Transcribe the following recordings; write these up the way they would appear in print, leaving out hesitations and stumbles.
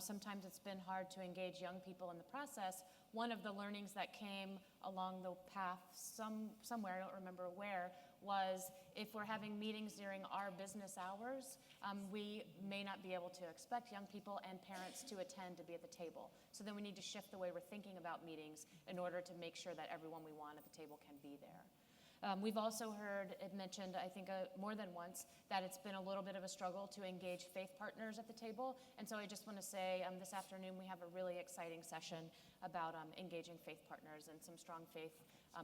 sometimes it's been hard to engage young people in the process. One of the learnings that came along the path somewhere, I don't remember where, was if we're having meetings during our business hours, we may not be able to expect young people and parents to attend to be at the table. So then we need to shift the way we're thinking about meetings in order to make sure that everyone we want at the table can be there. We've also heard it mentioned, I think more than once, that it's been a little bit of a struggle to engage faith partners at the table. And so I just want to say this afternoon we have a really exciting session about engaging faith partners and some strong faith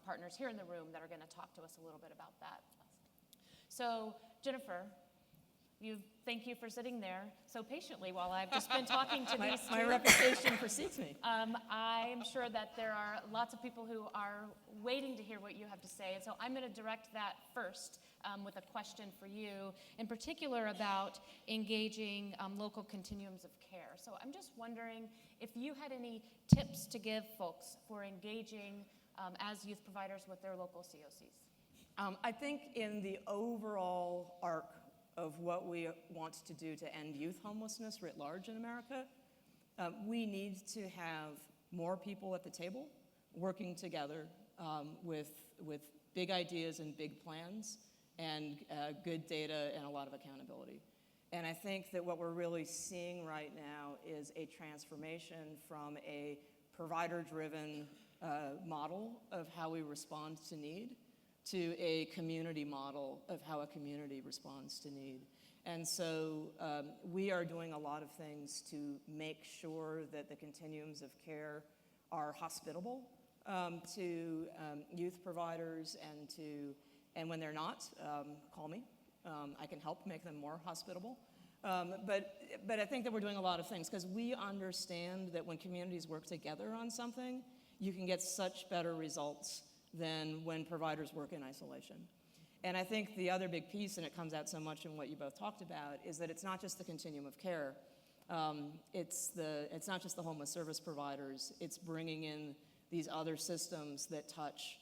partners here in the room that are going to talk to us a little bit about that. So Jennifer, thank you for sitting there so patiently while I've just been talking to these two. My reputation precedes me. I'm sure that there are lots of people who are waiting to hear what you have to say, and so I'm going to direct that first with a question for you, in particular about engaging local continuums of care. So I'm just wondering if you had any tips to give folks for engaging as youth providers with their local COCs. I think in the overall arc of what we want to do to end youth homelessness writ large in America, we need to have more people at the table working together with big ideas and big plans and good data and a lot of accountability. And I think that what we're really seeing right now is a transformation from a provider-driven model of how we respond to need to a community model of how a community responds to need. And so we are doing a lot of things to make sure that the continuums of care are hospitable to youth providers and when they're not, call me. I can help make them more hospitable. But I think that we're doing a lot of things because we understand that when communities work together on something, you can get such better results than when providers work in isolation. And I think the other big piece, and it comes out so much in what you both talked about, is that it's not just the continuum of care. It's not just the homeless service providers. It's bringing in these other systems that touch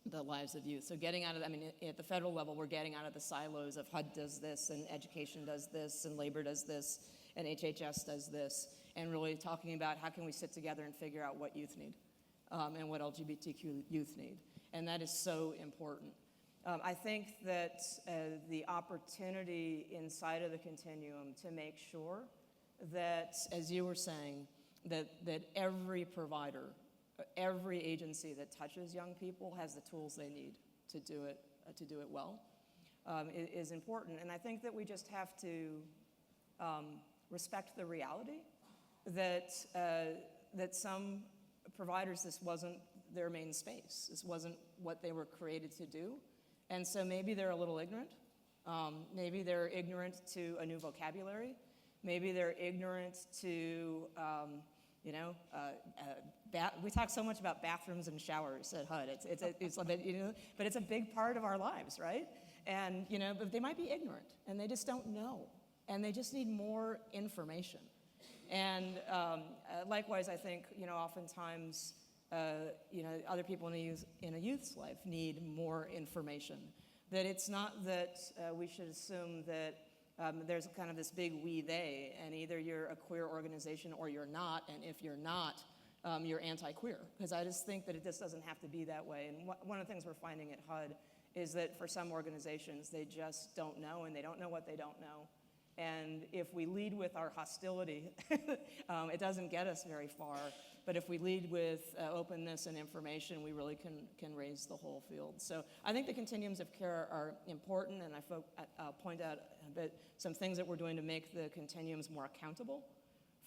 the lives of youth. So getting out of, at the federal level, we're getting out of the silos of HUD does this, and education does this, and labor does this, and HHS does this, and really talking about how can we sit together and figure out what youth need. And what LGBTQ youth need. And that is so important. I think that the opportunity inside of the continuum to make sure that, as you were saying, that every provider, every agency that touches young people has the tools they need to do it well is important. And I think that we just have to respect the reality that some providers, this wasn't their main space. This wasn't what they were created to do. And so maybe they're a little ignorant. Maybe they're ignorant to a new vocabulary. Maybe they're ignorant to, we talk so much about bathrooms and showers at HUD. But it's a big part of our lives, right? And, but they might be ignorant, and they just don't know. And they just need more information. And likewise, I think, oftentimes, other people in a youth's life need more information. That it's not that we should assume that there's kind of this big we, they, and either you're a queer organization or you're not, and if you're not, you're anti-queer. Because I just think that it just doesn't have to be that way. And one of the things we're finding at HUD is that for some organizations, they just don't know, and they don't know what they don't know. And if we lead with our hostility, it doesn't get us very far. But if we lead with openness and information, we really can raise the whole field. So I think the continuums of care are important, and I'll point out some things that we're doing to make the continuums more accountable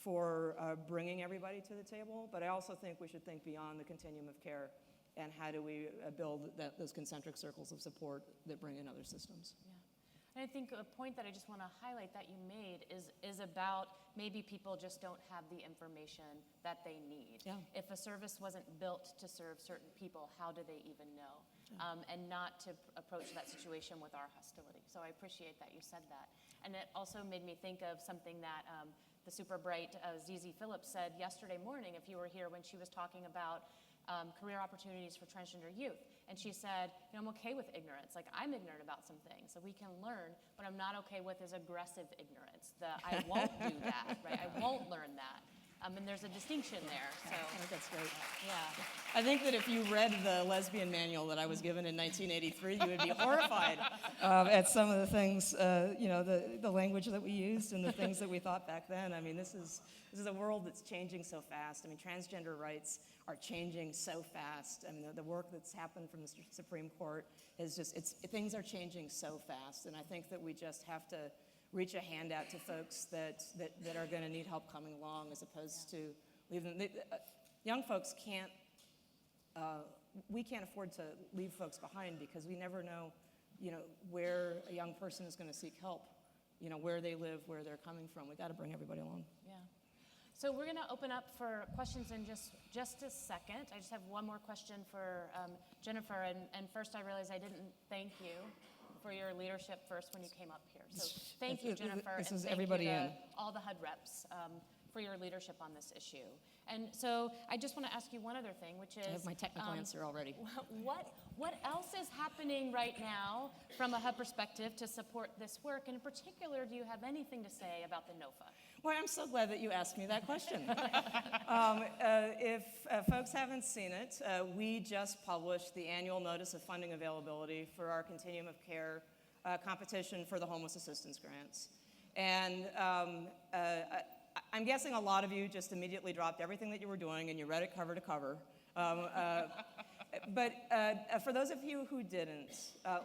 for bringing everybody to the table. But I also think we should think beyond the continuum of care and how do we build those concentric circles of support that bring in other systems. Yeah. And I think a point that I just want to highlight that you made is about maybe people just don't have the information that they need. Yeah. If a service wasn't built to serve certain people, how do they even know? Yeah. And not to approach that situation with our hostility. So I appreciate that you said that. And it also made me think of something that the super bright ZZ Phillips said yesterday morning, if you were here, when she was talking about career opportunities for transgender youth. And she said, I'm okay with ignorance. Like, I'm ignorant about some things, so we can learn. What I'm not okay with is aggressive ignorance. I won't do that, right? I won't a distinction there. So I think that's great. yeah. I think that if you read the lesbian manual that I was given in 1983, you would be horrified at some of the things, the language that we used and the things that we thought back then. I mean, this is a world that's changing so fast. I mean, transgender rights are changing so fast. I mean, the work that's happened from the Supreme Court is things are changing so fast. And I think that we just have to reach a hand out to folks that are going to need help coming along, as opposed to leave them. Young folks can't. We can't afford to leave folks behind, because we never know, where a young person is going to seek help, where they live, where they're coming from. We got to bring everybody along. Yeah. So we're going to open up for questions in just a second. I just have one more question for Jennifer. And first, I realized I didn't thank you for your leadership first when you came up here. So thank you, Jennifer. This and is thank everybody you to in. all the HUD reps for your leadership on this issue. And so I just want to ask you one other thing, which is— I have my technical answer already. What else is happening right now from a HUD perspective to support this work? And in particular, do you have anything to say about the NOFA? Well, I'm so glad that you asked me that question. If folks haven't seen it, we just published the annual notice of funding availability for our Continuum of Care competition for the homeless assistance grants. And I'm guessing a lot of you just immediately dropped everything that you were doing and you read it cover to cover. But for those of you who didn't,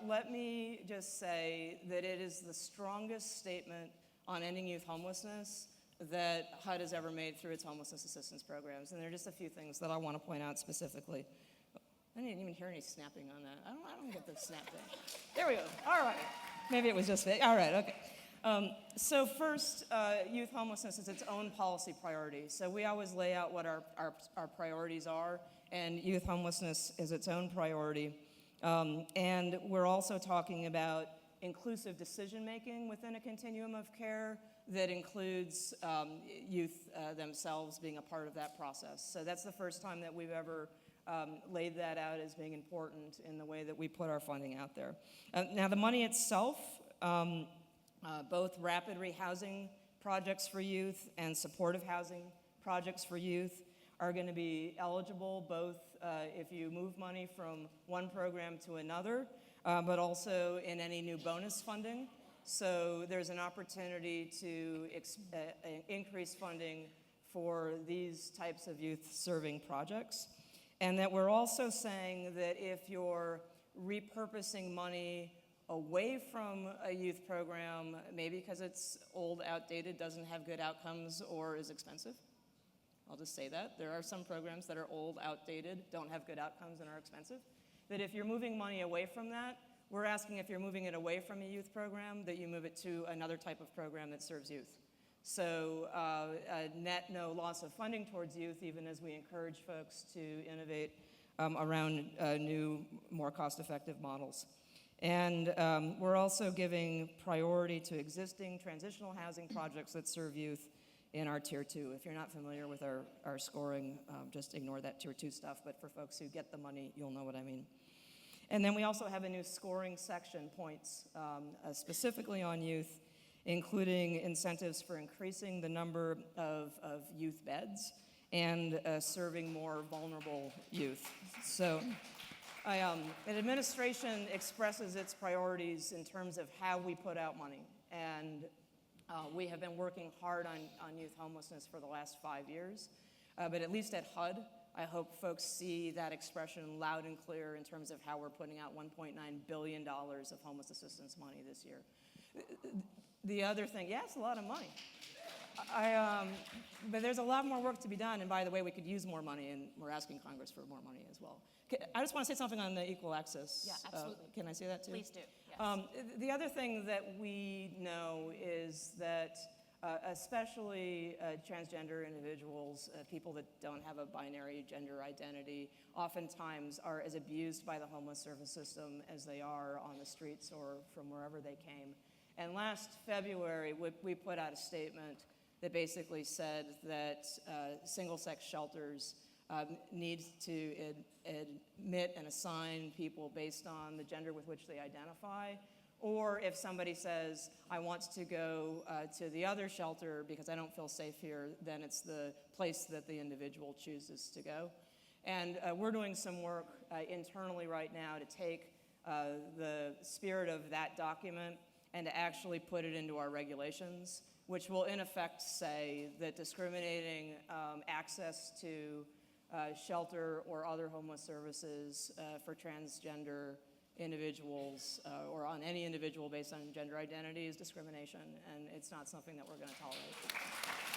let me just say that it is the strongest statement on ending youth homelessness that HUD has ever made through its homelessness assistance programs. And there are just a few things that I want to point out specifically. I didn't even hear any snapping on that. I don't get the snap thing. There we go. All right. Maybe it was just fake. All right, okay. So first, youth homelessness is its own policy priority. So we always lay out what our priorities are, and youth homelessness is its own priority. And we're also talking about inclusive decision-making within a continuum of care that includes youth themselves being a part of that process. So that's the first time that we've ever laid that out as being important in the way that we put our funding out there. Now, the money itself, both rapid rehousing projects for youth and supportive housing projects for youth are going to be eligible both if you move money from one program to another, but also in any new bonus funding. So there's an opportunity to increase funding for these types of youth-serving projects. And that we're also saying that if you're repurposing money away from a youth program, maybe because it's old, outdated, doesn't have good outcomes, or is expensive. I'll just say that. There are some programs that are old, outdated, don't have good outcomes, and are expensive. That if you're moving money away from that, we're asking if you're moving it away from a youth program, that you move it to another type of program that serves youth. So net no loss of funding towards youth, even as we encourage folks to innovate around new, more cost-effective models. And we're also giving priority to existing transitional housing projects that serve youth in our Tier 2. If you're not familiar with our scoring, just ignore that Tier 2 stuff. But for folks who get the money, you'll know what I mean. And then we also have a new scoring section, points, specifically on youth, including incentives for increasing the number of youth beds and serving more vulnerable youth. So an administration expresses its priorities in terms of how we put out money. And we have been working hard on youth homelessness for the last 5 years. But at least at HUD, I hope folks see that expression loud and clear in terms of how we're putting out $1.9 billion of homeless assistance money this year. The other thing, yeah, it's a lot of money. But there's a lot more work to be done, and by the way, we could use more money, and we're asking Congress for more money as well. I just want to say something on the equal access. Yeah, absolutely. Can I say that too? Please do, yes. The other thing that we know is that especially transgender individuals, people that don't have a binary gender identity, oftentimes are as abused by the homeless service system as they are on the streets or from wherever they came. And last February, we put out a statement that basically said that single-sex shelters need to admit and assign people based on the gender with which they identify, Or if somebody says, I want to go to the other shelter because I don't feel safe here, then it's the place that the individual chooses to go. And we're doing some work internally right now to take the spirit of that document and to actually put it into our regulations, which will in effect say that discriminating access to shelter or other homeless services for transgender individuals or on any individual based on gender identity is discrimination, and it's not something that we're going to tolerate.